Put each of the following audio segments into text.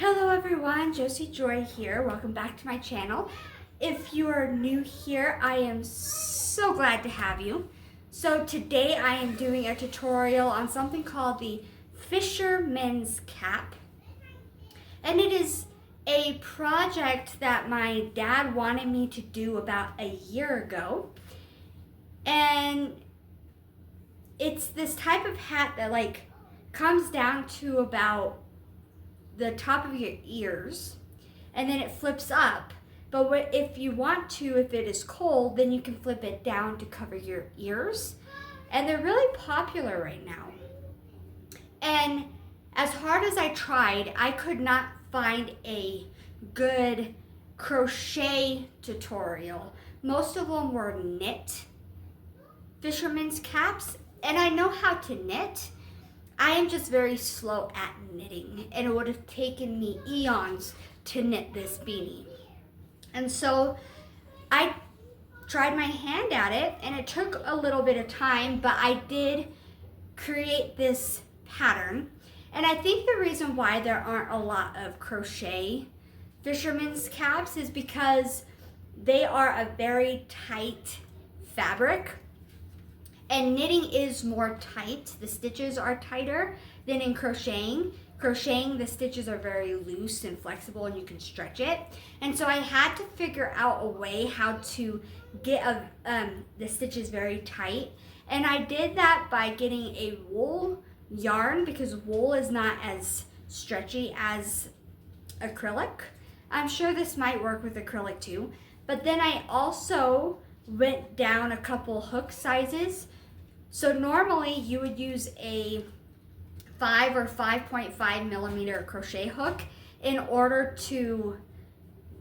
Hello everyone, Josie Joy here. Welcome back to my channel. If you are new here, I am so glad to have you. So today I am doing a tutorial on something called the Fisherman's Cap. And it is a project that my dad wanted me to do about a year ago. And it's this type of hat that comes down to about the top of your ears, and then it flips up. But if you want to, if it is cold, then you can flip it down to cover your ears. And they're really popular right now. And as hard as I tried, I could not find a good crochet tutorial. Most of them were knit fisherman's caps, and I know how to knit. I am just very slow at knitting, and it would have taken me eons to knit this beanie. And so I tried my hand at it, and it took a little bit of time, but I did create this pattern. And I think the reason why there aren't a lot of crochet fisherman's caps is because they are a very tight fabric. And knitting is more tight. The stitches are tighter than in crocheting. Crocheting, the stitches are very loose and flexible and you can stretch it. And so I had to figure out a way how to get the stitches very tight. And I did that by getting a wool yarn, because wool is not as stretchy as acrylic. I'm sure this might work with acrylic too. But then I also went down a couple hook sizes. So normally you would use a 5 or 5.5 millimeter crochet hook in order to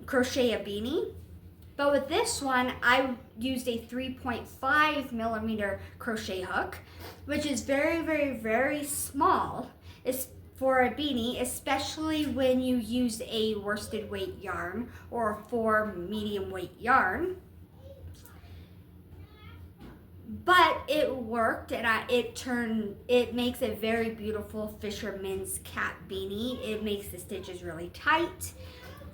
crochet a beanie. But with this one, I used a 3.5 millimeter crochet hook, which is very, very, very small. It's for a beanie, especially when you use a worsted weight yarn or a 4 medium weight yarn. But it worked, and it makes a very beautiful fisherman's cap beanie. It makes the stitches really tight,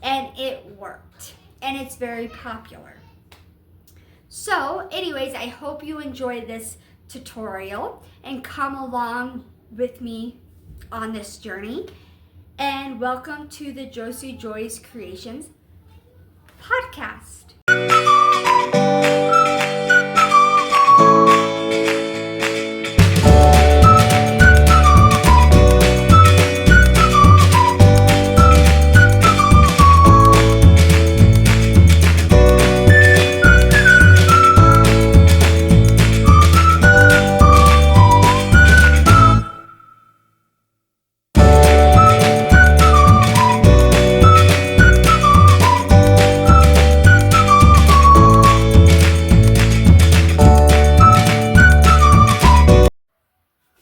and it worked, and it's very popular. So anyways, I hope you enjoy this tutorial and come along with me on this journey. And welcome to the Josie Joy's Creations podcast.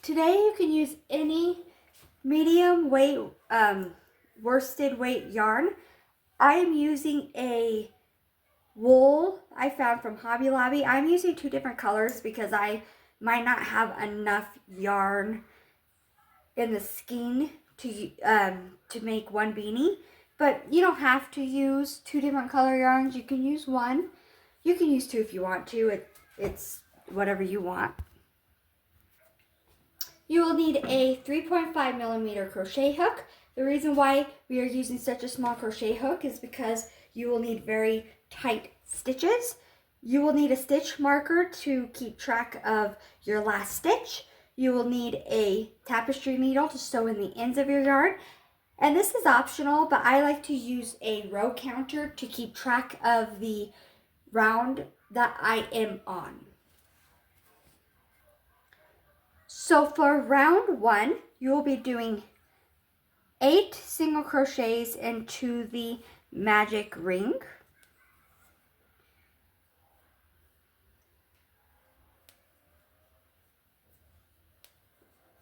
Today you can use any medium weight worsted weight yarn. I am using a wool I found from Hobby Lobby. I'm using 2 different colors because I might not have enough yarn in the skein to make one beanie. But you don't have to use 2 different color yarns. You can use 1. You can use 2 if you want to. It's whatever you want. You will need a 3.5 millimeter crochet hook. The reason why we are using such a small crochet hook is because you will need very tight stitches. You will need a stitch marker to keep track of your last stitch. You will need a tapestry needle to sew in the ends of your yarn. And this is optional, but I like to use a row counter to keep track of the round that I am on. So for round 1, you will be doing 8 single crochets into the magic ring.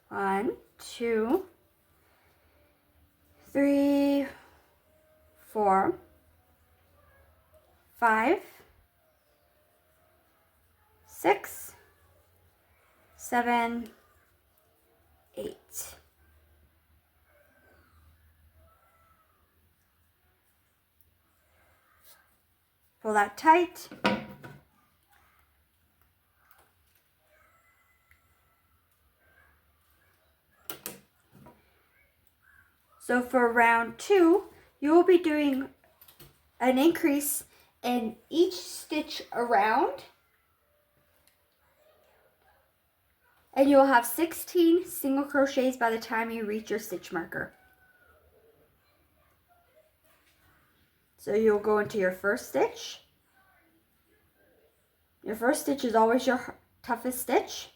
One, 2, 3, 4, 5, 6, 7, 8. pull that tight. So for round 2, you will be doing an increase in each stitch around, and you will have 16 single crochets by the time you reach your stitch marker. So you'll go into your first stitch. Your first stitch is always your toughest stitch,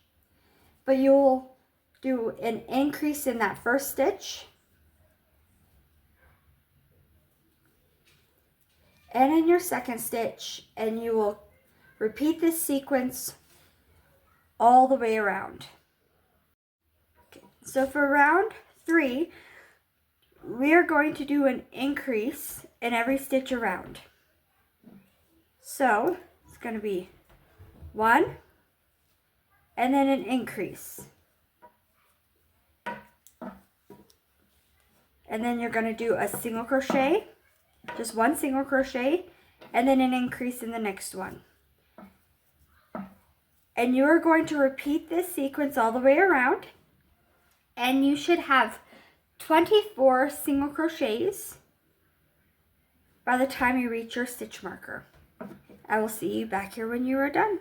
but you'll do an increase in that first stitch and in your second stitch, and you will repeat this sequence all the way around. Okay. So for round 3, we are going to do an increase in every stitch around. So it's going to be 1 and then an increase. And then you're going to do a single crochet, just one single crochet, and then an increase in the next one. And you are going to repeat this sequence all the way around, and you should have 24 single crochets by the time you reach your stitch marker. I will see you back here when you are done.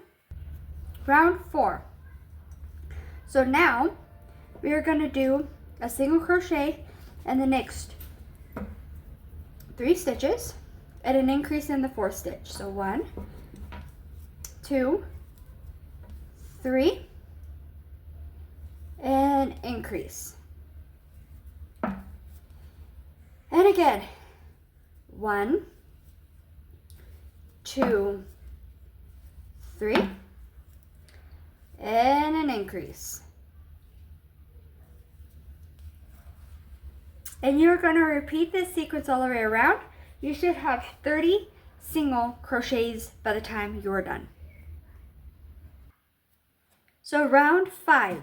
Round 4. So now we are going to do a single crochet in the next 3 stitches and an increase in the 4th stitch. So 1, 2, 3, and increase. And again, 1, 2, 3, and an increase. And you're going to repeat this sequence all the way around. You should have 30 single crochets by the time you're done. So round 5,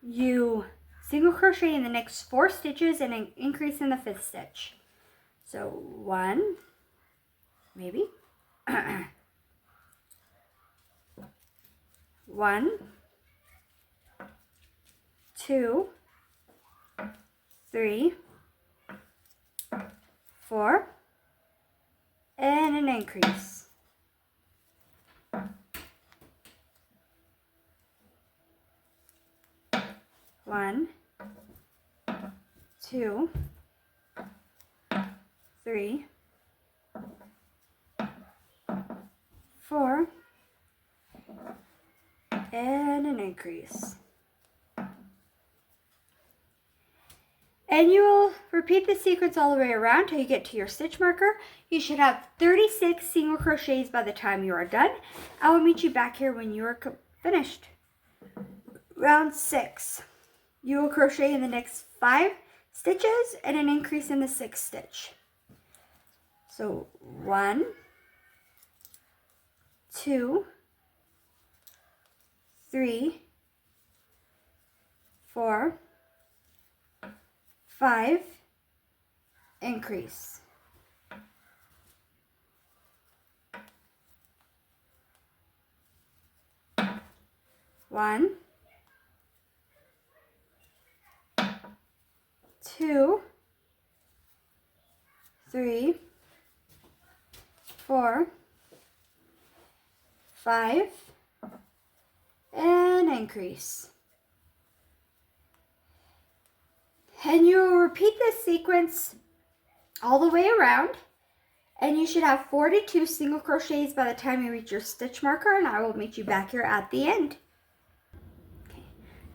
you single crochet in the next 4 stitches and an increase in the 5th stitch. So 1, maybe, 1, 2, 3, 4, and an increase. One, 2, 3, 4, and an increase. And you will repeat the sequence all the way around till you get to your stitch marker. You should have 36 single crochets by the time you are done. I will meet you back here when you are finished. Round 6. You will crochet in the next 5 stitches and an increase in the 6th stitch. So 1, 2, 3, 4, 5, increase. One, 2, 3, 4, 5, and increase. And you will repeat this sequence all the way around, and you should have 42 single crochets by the time you reach your stitch marker, and I will meet you back here at the end. Okay.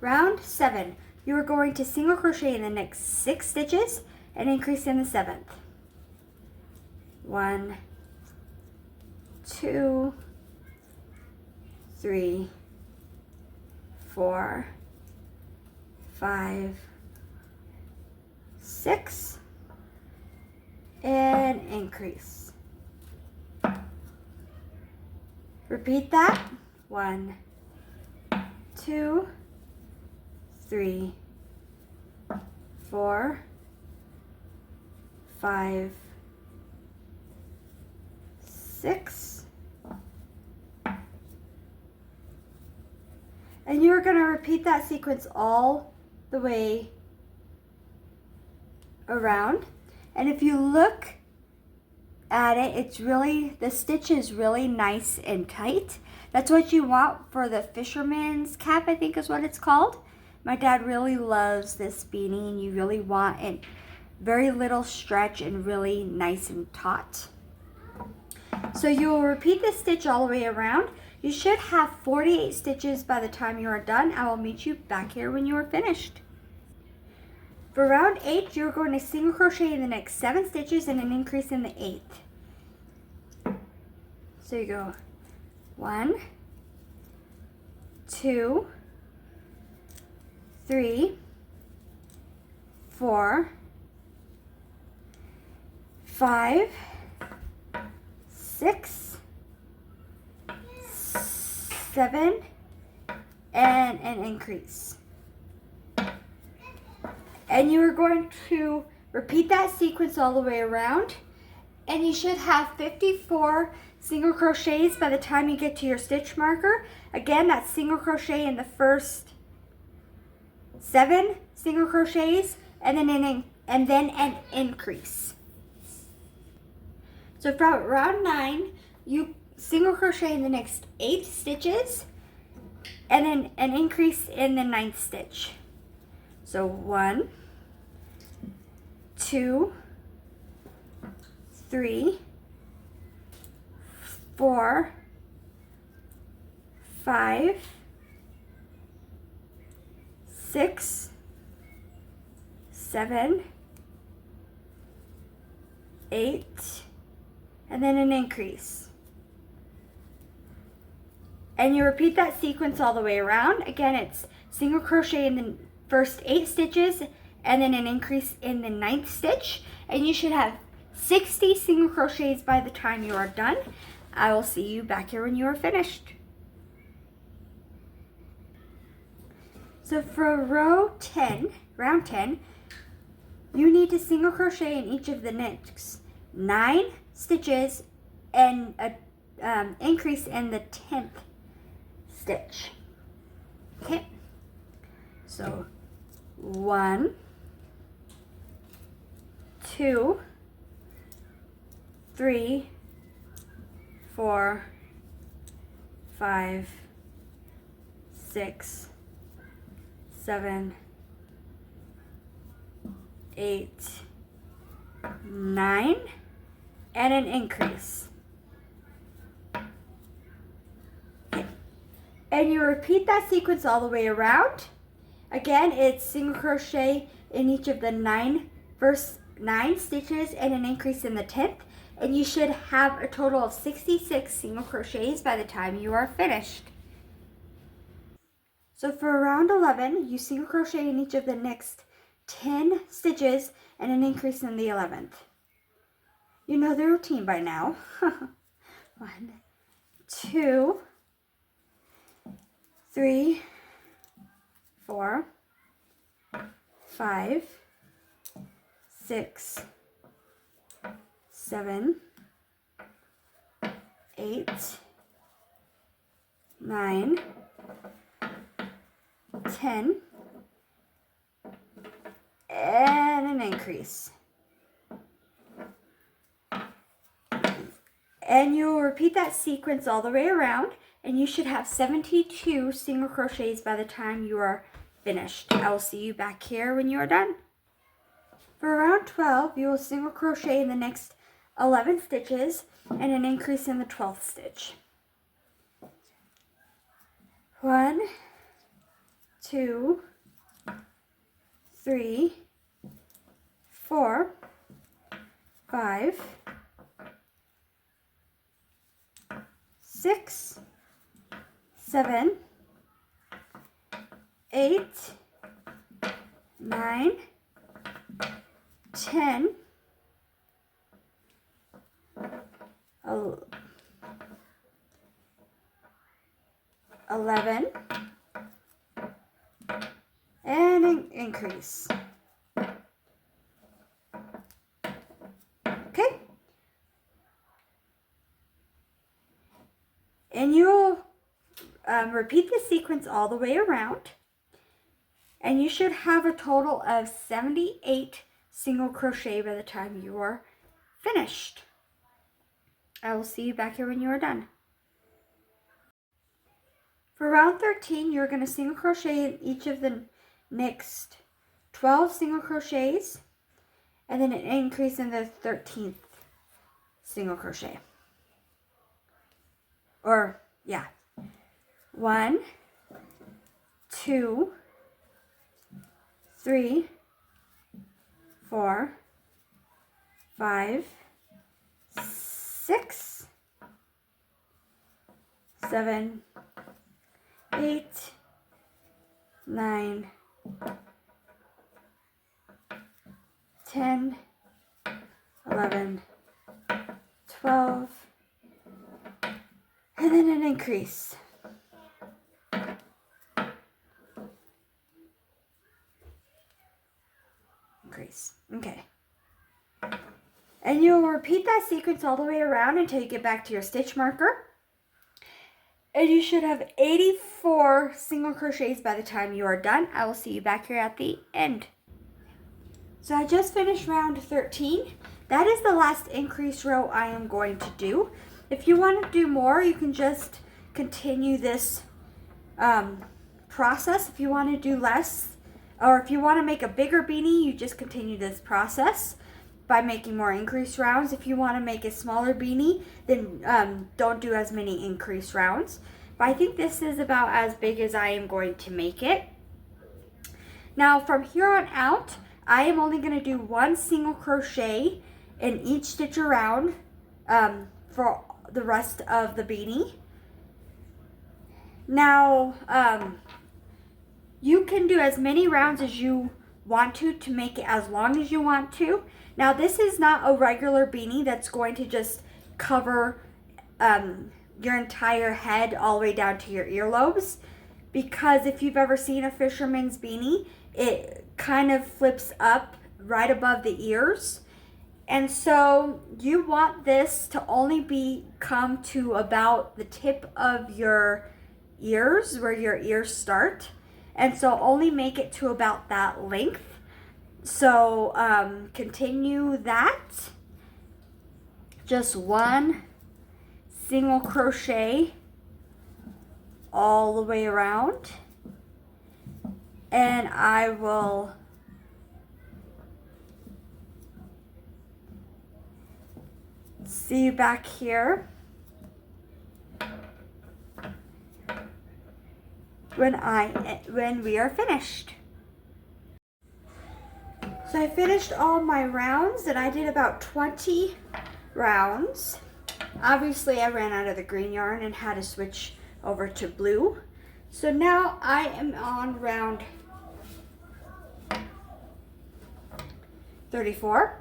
Round 7. You are going to single crochet in the next 6 stitches and increase in the 7th. 1, 2, 3, 4, 5, 6, and increase. Repeat that. 1, 2, 3, 4, 5, 6. And you're going to repeat that sequence all the way around. And if you look at it, it's really, the stitch is really nice and tight. That's what you want for the fisherman's cap, I think is what it's called. My dad really loves this beanie, and you really want it very little stretch and really nice and taut. So you will repeat this stitch all the way around. You should have 48 stitches by the time you are done. I will meet you back here when you are finished. For round 8, you're going to single crochet in the next 7 stitches and an increase in the 8th. So you go 1, 2, 3, 4, 5, 6, 7, and an increase. And you are going to repeat that sequence all the way around, and you should have 54 single crochets by the time you get to your stitch marker. Again, that's single crochet in the first 7 single crochets, and then an increase. So from round 9, you single crochet in the next 8 stitches, and then an increase in the 9th stitch. So 1, 2, 3, 4, 5, 6, 7, 8, and then an increase. And you repeat that sequence all the way around. Again, it's single crochet in the first 8 stitches and then an increase in the 9th stitch. And you should have 60 single crochets by the time you are done. I will see you back here when you are finished. So for round 10, you need to single crochet in each of the next 9 stitches and an increase in the 10th stitch. Okay, so 1, 2, 3, 4, 5, 6, 7, 8, 9, and an increase. And you repeat that sequence all the way around. Again, it's single crochet in each of the first 9 stitches and an increase in the 10th. And you should have a total of 66 single crochets by the time you are finished. So for round 11, you single crochet in each of the next 10 stitches and an increase in the 11th. You know the routine by now. 1, 2, 3, 4, 5, 6, 7, 8, 9, 10, and an increase. And you'll repeat that sequence all the way around, and you should have 72 single crochets by the time you are finished. I will see you back here when you are done. For round 12, you will single crochet in the next 11 stitches and an increase in the 12th stitch. 1, 2, 3, 4, 5, 6, 7, 8, 9, 10, 11, and an increase. Okay. repeat the sequence all the way around, and you should have a total of 78 single crochet by the time you are finished. I will see you back here when you are done. For round 13, you're going to single crochet in each of the next 12 single crochets, and then an increase in the 13th single crochet. Or, yeah. 1, 2, 3, 4, 5, 6, 7, 8, 9, 10, 11, 12, and then an increase. Okay. And you'll repeat that sequence all the way around until you get back to your stitch marker. And you should have 84 single crochets by the time you are done. I will see you back here at the end. So I just finished round 13. That is the last increase row I am going to do. If you want to do more, you can just continue this process. If you want to do less, or if you want to make a bigger beanie, you just continue this process by making more increase rounds. If you want to make a smaller beanie, then don't do as many increase rounds. But I think this is about as big as I am going to make it. Now from here on out, I am only going to do one single crochet in each stitch around for the rest of the beanie. Now you can do as many rounds as you want to make it as long as you want to. Now this is not a regular beanie that's going to just cover your entire head all the way down to your earlobes, because if you've ever seen a fisherman's beanie, it kind of flips up right above the ears. And so you want this to only come to about the tip of your ears, where your ears start. And so only make it to about that length. So continue that. Just one single crochet all the way around. And I will see you back here when we are finished. So I finished all my rounds, and I did about 20 rounds. Obviously I ran out of the green yarn and had to switch over to blue. So now I am on round 34.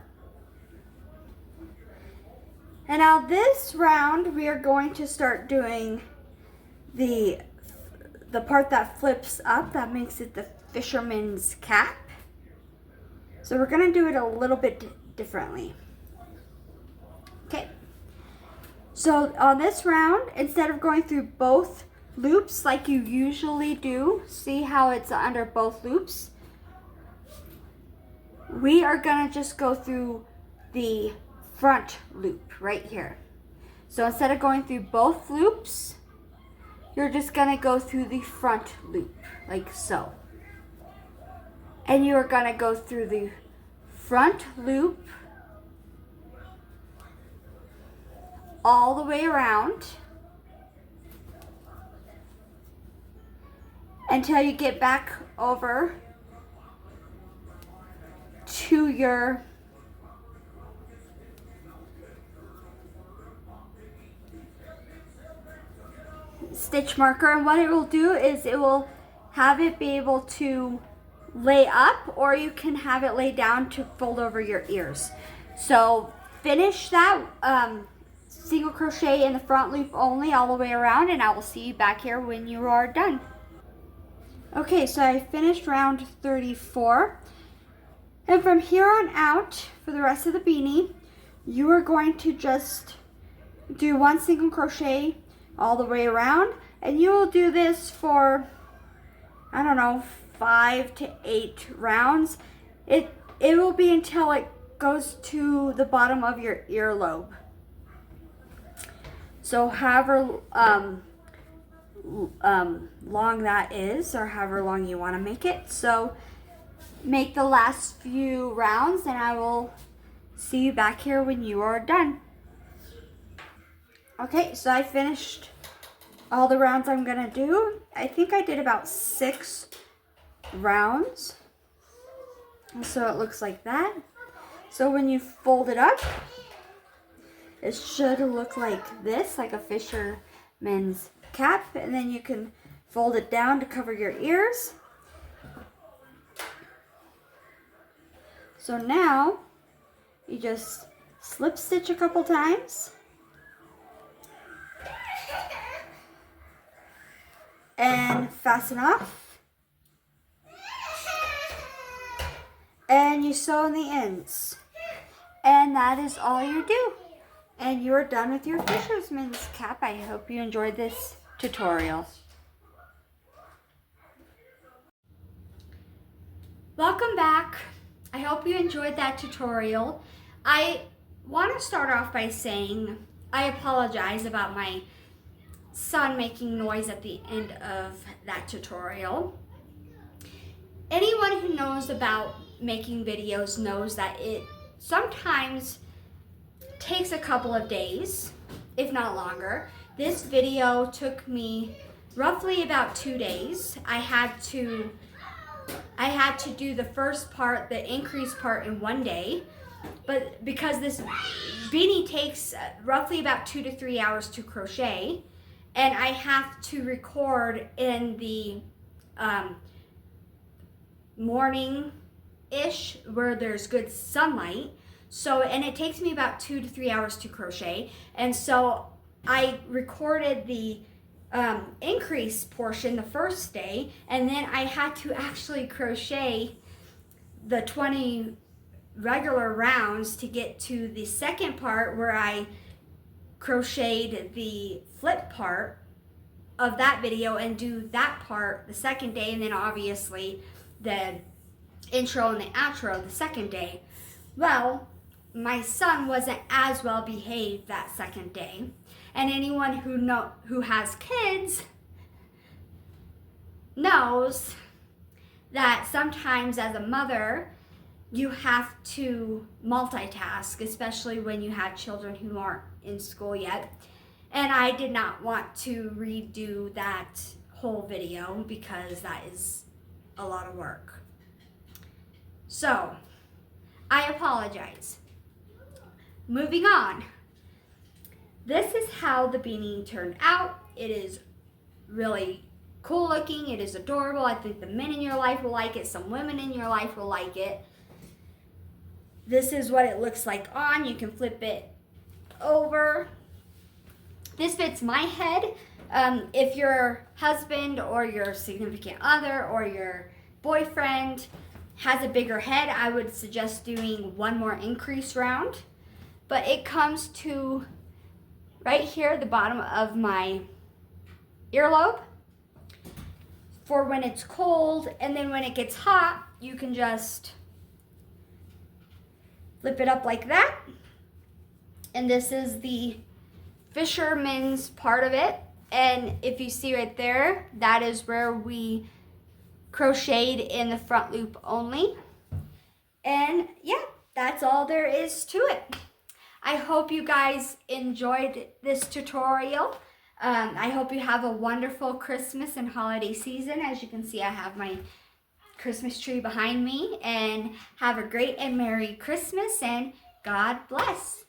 And now this round we are going to start doing the part that flips up, that makes it the fisherman's cap. So we're going to do it a little bit differently. Okay. So on this round, instead of going through both loops like you usually do, see how it's under both loops? We are going to just go through the front loop right here. So instead of going through both loops, you're just going to go through the front loop like so. And you are going to go through the front loop all the way around until you get back over to your stitch marker. And what it will do is it will have it be able to lay up, or you can have it lay down to fold over your ears. So finish that single crochet in the front loop only all the way around, and I will see you back here when you are done. Okay, so I finished round 34, and from here on out for the rest of the beanie, you are going to just do one single crochet all the way around, And you will do this for, I don't know, 5 to 8 rounds. It will be until it goes to the bottom of your earlobe. So however long that is, or however long you want to make it. So make the last few rounds and I will see you back here when you are done. Okay, so I finished all the rounds I'm gonna do. I think I did about 6 rounds. So it looks like that. So when you fold it up, it should look like this, like a fisherman's cap, and then you can fold it down to cover your ears. So now you just slip stitch a couple times and fasten off, and you sew in the ends, and that is all you do, and you're done with your fisherman's cap. I hope you enjoyed this tutorial. Welcome back. I hope you enjoyed that tutorial. I want to start off by saying I apologize about my son making noise at the end of that tutorial. Anyone who knows about making videos knows that it sometimes takes a couple of days, if not longer. This video took me roughly about 2 days. I had to do the first part, the increase part, in 1 day, but because this beanie takes roughly about 2 to 3 hours to crochet, and I have to record in the morning-ish where there's good sunlight. So, and it takes me about 2 to 3 hours to crochet, and so I recorded the increase portion the first day, and then I had to actually crochet the 20 regular rounds to get to the second part where I crocheted the flip part of that video and do that part the second day, and then obviously the intro and the outro the second day. Well, my son wasn't as well behaved that second day, and anyone who has kids knows that sometimes as a mother you have to multitask, especially when you have children who aren't in school yet. And I did not want to redo that whole video because that is a lot of work. So, I apologize. Moving on. This is how the beanie turned out. It is really cool looking. It is adorable. I think the men in your life will like it. Some women in your life will like it. This is what it looks like on. You can flip it over. This fits my head. If your husband or your significant other or your boyfriend has a bigger head, I would suggest doing one more increase round. But it comes to right here, the bottom of my earlobe for when it's cold, and then when it gets hot, you can just flip it up like that. And this is the fisherman's part of it. And if you see right there, that is where we crocheted in the front loop only. And yeah, that's all there is to it. I hope you guys enjoyed this tutorial. I hope you have a wonderful Christmas and holiday season. As you can see, I have my Christmas tree behind me. And have a great and Merry Christmas, and God bless.